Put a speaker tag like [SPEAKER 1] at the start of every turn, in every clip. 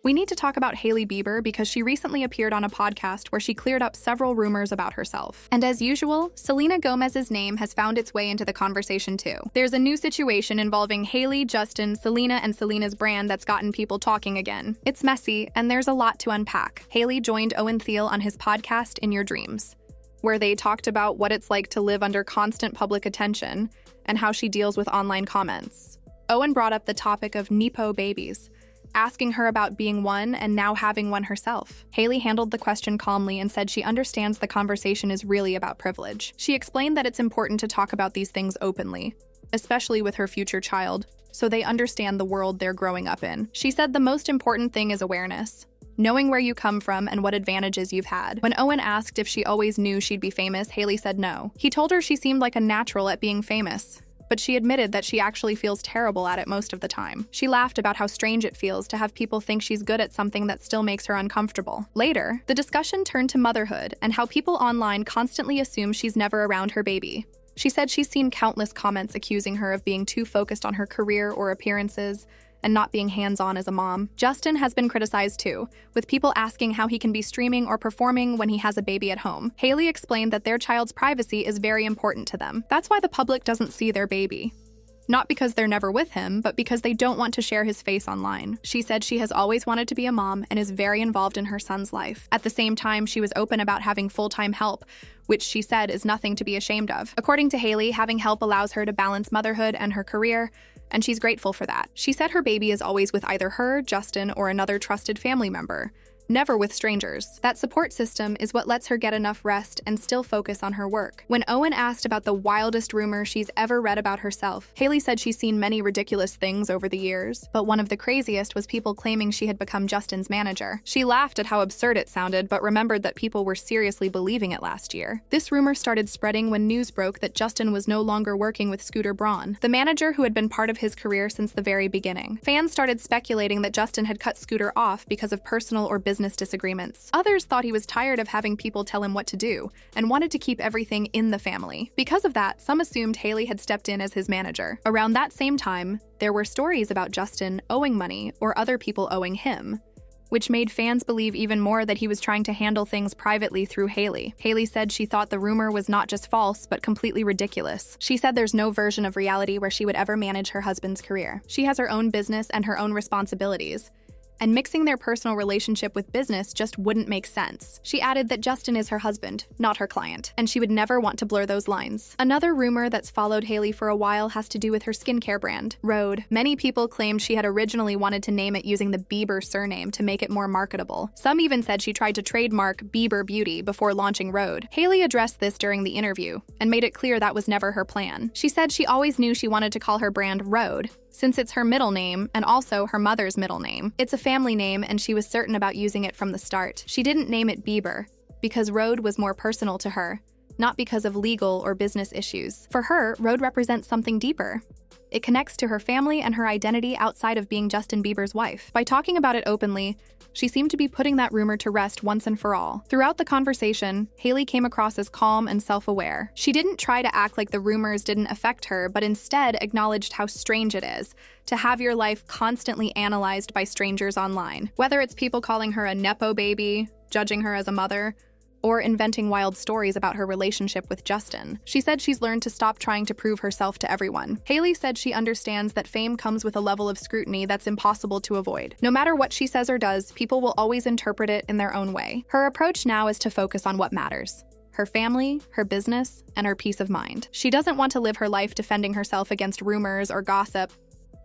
[SPEAKER 1] We need to talk about Hailey Bieber because she recently appeared on a podcast where she cleared up several rumors about herself. And as usual, Selena Gomez's name has found its way into the conversation too. There's a new situation involving Hailey, Justin, Selena, and Selena's brand that's gotten people talking again. It's messy, and there's a lot to unpack. Hailey joined Owen Thiel on his podcast In Your Dreams, where they talked about what it's like to live under constant public attention and how she deals with online comments. Owen brought up the topic of Nepo babies, asking her about being one and now having one herself. Hailey handled the question calmly and said she understands the conversation is really about privilege. She explained that it's important to talk about these things openly, especially with her future child, so they understand the world they're growing up in. She said the most important thing is awareness, knowing where you come from and what advantages you've had. When Owen asked if she always knew she'd be famous, Hailey said no. He told her she seemed like a natural at being famous, but she admitted that she actually feels terrible at it most of the time. She laughed about how strange it feels to have people think she's good at something that still makes her uncomfortable. Later, the discussion turned to motherhood and how people online constantly assume she's never around her baby. She said she's seen countless comments accusing her of being too focused on her career or appearances and not being hands-on as a mom. Justin has been criticized too, with people asking how he can be streaming or performing when he has a baby at home. Hailey explained that their child's privacy is very important to them. That's why the public doesn't see their baby. Not because they're never with him, but because they don't want to share his face online. She said she has always wanted to be a mom and is very involved in her son's life. At the same time, she was open about having full-time help, which she said is nothing to be ashamed of. According to Hailey, having help allows her to balance motherhood and her career, and she's grateful for that. She said her baby is always with either her, Justin, or another trusted family member, never with strangers. That support system is what lets her get enough rest and still focus on her work. When Owen asked about the wildest rumor she's ever read about herself, Hailey said she's seen many ridiculous things over the years, but one of the craziest was people claiming she had become Justin's manager. She laughed at how absurd it sounded, but remembered that people were seriously believing it last year. This rumor started spreading when news broke that Justin was no longer working with Scooter Braun, the manager who had been part of his career since the very beginning. Fans started speculating that Justin had cut Scooter off because of personal or business disagreements. Others thought he was tired of having people tell him what to do and wanted to keep everything in the family. Because of that, some assumed Hailey had stepped in as his manager. Around that same time, there were stories about Justin owing money or other people owing him, which made fans believe even more that he was trying to handle things privately through Hailey. Hailey said she thought the rumor was not just false, but completely ridiculous. She said there's no version of reality where she would ever manage her husband's career. She has her own business and her own responsibilities, and mixing their personal relationship with business just wouldn't make sense. She added that Justin is her husband, not her client, and she would never want to blur those lines. Another rumor that's followed Hailey for a while has to do with her skincare brand, Rhode. Many people claimed she had originally wanted to name it using the Bieber surname to make it more marketable. Some even said she tried to trademark Bieber Beauty before launching Rhode. Hailey addressed this during the interview and made it clear that was never her plan. She said she always knew she wanted to call her brand Rhode, since it's her middle name and also her mother's middle name. It's a family name, and she was certain about using it from the start. She didn't name it Bieber because Rhode was more personal to her, not because of legal or business issues. For her, Rhode represents something deeper. It connects to her family and her identity outside of being Justin Bieber's wife. By talking about it openly, she seemed to be putting that rumor to rest once and for all. Throughout the conversation, Hailey came across as calm and self-aware. She didn't try to act like the rumors didn't affect her, but instead acknowledged how strange it is to have your life constantly analyzed by strangers online. Whether it's people calling her a Nepo baby, judging her as a mother, or inventing wild stories about her relationship with Justin. She said she's learned to stop trying to prove herself to everyone. Hailey said she understands that fame comes with a level of scrutiny that's impossible to avoid. No matter what she says or does, people will always interpret it in their own way. Her approach now is to focus on what matters: her family, her business, and her peace of mind. She doesn't want to live her life defending herself against rumors or gossip.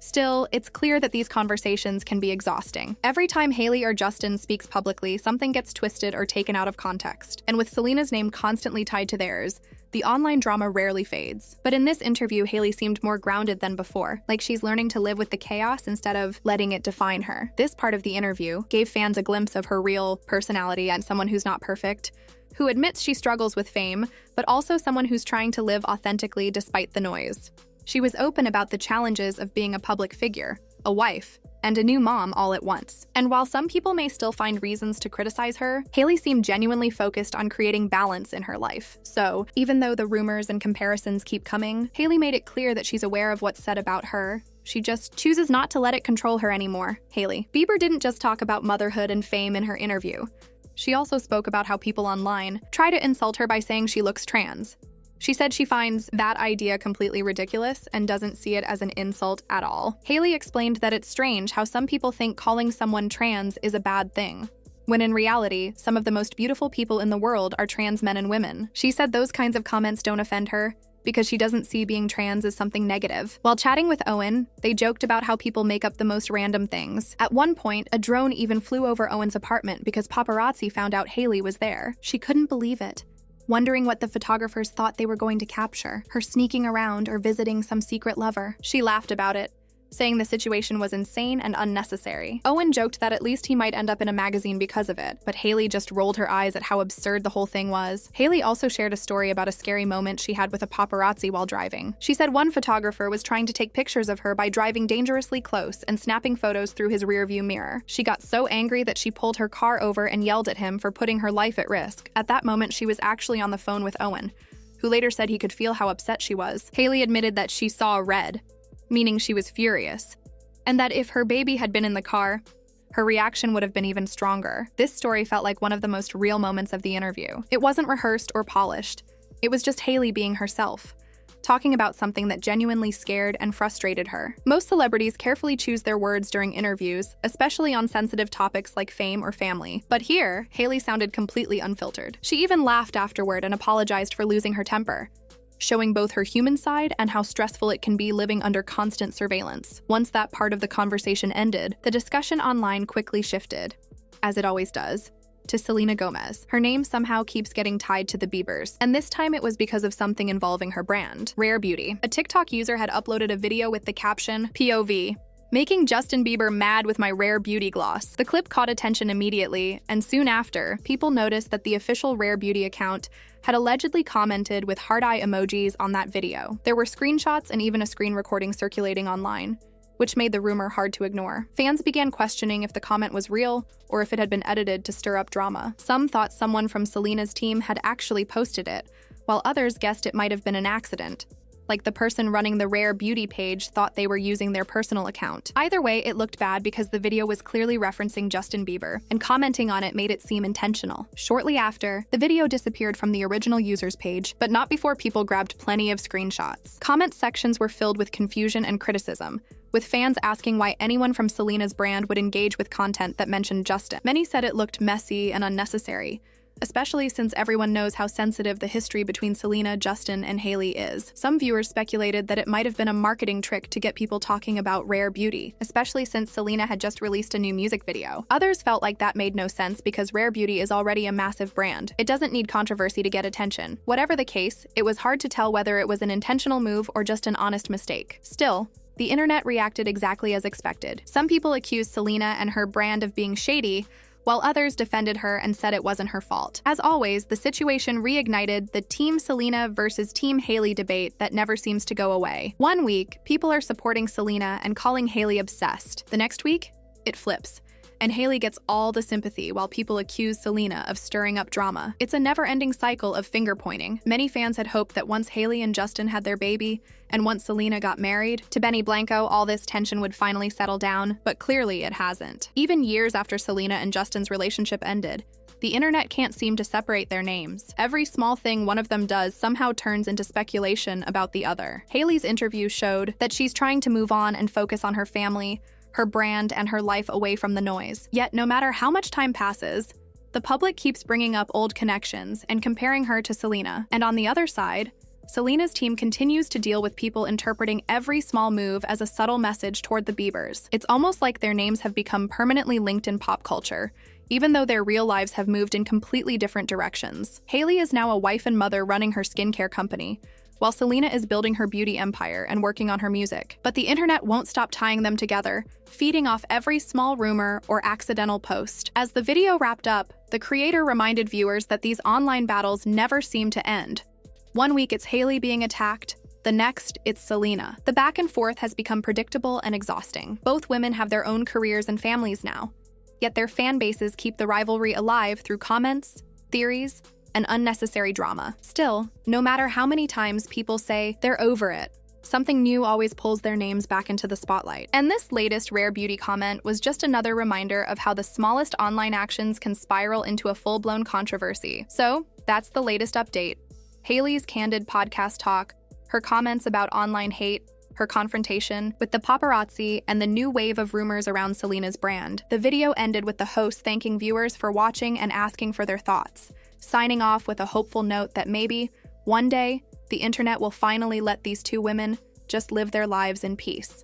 [SPEAKER 1] Still, it's clear that these conversations can be exhausting. Every time Hailey or Justin speaks publicly, something gets twisted or taken out of context. And with Selena's name constantly tied to theirs, the online drama rarely fades. But in this interview, Hailey seemed more grounded than before, like she's learning to live with the chaos instead of letting it define her. This part of the interview gave fans a glimpse of her real personality and someone who's not perfect, who admits she struggles with fame, but also someone who's trying to live authentically despite the noise. She was open about the challenges of being a public figure, a wife, and a new mom all at once. And while some people may still find reasons to criticize her, Hailey seemed genuinely focused on creating balance in her life. So, even though the rumors and comparisons keep coming, Hailey made it clear that she's aware of what's said about her She just chooses not to let it control her anymore. Hailey Bieber didn't just talk about motherhood and fame in her interview. She also spoke about how people online try to insult her by saying she looks trans. She said she finds that idea completely ridiculous and doesn't see it as an insult at all. Hailey explained that it's strange how some people think calling someone trans is a bad thing, when in reality, some of the most beautiful people in the world are trans men and women. She said those kinds of comments don't offend her because she doesn't see being trans as something negative. While chatting with Owen, they joked about how people make up the most random things. At one point, a drone even flew over Owen's apartment because paparazzi found out Hailey was there. She couldn't believe it, wondering what the photographers thought they were going to capture, her sneaking around or visiting some secret lover. She laughed about it, saying the situation was insane and unnecessary. Owen joked that at least he might end up in a magazine because of it, but Hailey just rolled her eyes at how absurd the whole thing was. Hailey also shared a story about a scary moment she had with a paparazzi while driving. She said one photographer was trying to take pictures of her by driving dangerously close and snapping photos through his rearview mirror. She got so angry that she pulled her car over and yelled at him for putting her life at risk. At that moment, she was actually on the phone with Owen, who later said he could feel how upset she was. Hailey admitted that she saw red, meaning she was furious, and that if her baby had been in the car, her reaction would have been even stronger. This story felt like one of the most real moments of the interview. It wasn't rehearsed or polished. It was just Hailey being herself, talking about something that genuinely scared and frustrated her. Most celebrities carefully choose their words during interviews, especially on sensitive topics like fame or family. But here, Hailey sounded completely unfiltered. She even laughed afterward and apologized for losing her temper, showing both her human side and how stressful it can be living under constant surveillance. Once that part of the conversation ended, the discussion online quickly shifted, as it always does, to Selena Gomez. Her name somehow keeps getting tied to the Biebers, and this time it was because of something involving her brand, Rare Beauty. A TikTok user had uploaded a video with the caption, "POV, making Justin Bieber mad with my Rare Beauty gloss." The clip caught attention immediately, and soon after, people noticed that the official Rare Beauty account had allegedly commented with heart eye emojis on that video. There were screenshots and even a screen recording circulating online, which made the rumor hard to ignore. Fans began questioning if the comment was real or if it had been edited to stir up drama. Some thought someone from Selena's team had actually posted it, while others guessed it might have been an accident, like the person running the Rare Beauty page thought they were using their personal account. Either way, it looked bad because the video was clearly referencing Justin Bieber, and commenting on it made it seem intentional. Shortly after, the video disappeared from the original user's page, but not before people grabbed plenty of screenshots. Comment sections were filled with confusion and criticism, with fans asking why anyone from Selena's brand would engage with content that mentioned Justin. Many said it looked messy and unnecessary, especially since everyone knows how sensitive the history between Selena, Justin, and Hailey is. Some viewers speculated that it might have been a marketing trick to get people talking about Rare Beauty, especially since Selena had just released a new music video. Others felt like that made no sense because Rare Beauty is already a massive brand. It doesn't need controversy to get attention. Whatever the case, it was hard to tell whether it was an intentional move or just an honest mistake. Still, the internet reacted exactly as expected. Some people accused Selena and her brand of being shady, while others defended her and said it wasn't her fault. As always, the situation reignited the Team Selena versus Team Hailey debate that never seems to go away. One week, people are supporting Selena and calling Hailey obsessed. The next week, it flips, and Hailey gets all the sympathy while people accuse Selena of stirring up drama. It's a never-ending cycle of finger-pointing. Many fans had hoped that once Hailey and Justin had their baby, and once Selena got married to Benny Blanco, all this tension would finally settle down, but clearly it hasn't. Even years after Selena and Justin's relationship ended, the internet can't seem to separate their names. Every small thing one of them does somehow turns into speculation about the other. Hailey's interview showed that she's trying to move on and focus on her family, her brand, and her life away from the noise. Yet, no matter how much time passes, the public keeps bringing up old connections and comparing her to Selena. And on the other side, Selena's team continues to deal with people interpreting every small move as a subtle message toward the Biebers. It's almost like their names have become permanently linked in pop culture, even though their real lives have moved in completely different directions. Hailey is now a wife and mother running her skincare company, while Selena is building her beauty empire and working on her music. But the internet won't stop tying them together, feeding off every small rumor or accidental post. As the video wrapped up, the creator reminded viewers that these online battles never seem to end. One week it's Hailey being attacked, the next it's Selena. The back and forth has become predictable and exhausting. Both women have their own careers and families now, yet their fan bases keep the rivalry alive through comments, theories, and unnecessary drama. Still, no matter how many times people say they're over it Something new always pulls their names back into the spotlight. And this latest rare beauty comment was just another reminder of how the smallest online actions can spiral into a full-blown controversy. So, that's the latest update. Hailey's candid podcast talk, her comments about online hate, her confrontation with the paparazzi, and the new wave of rumors around Selena's brand. The video ended with the host thanking viewers for watching and asking for their thoughts, signing off with a hopeful note that maybe, one day, the internet will finally let these two women just live their lives in peace.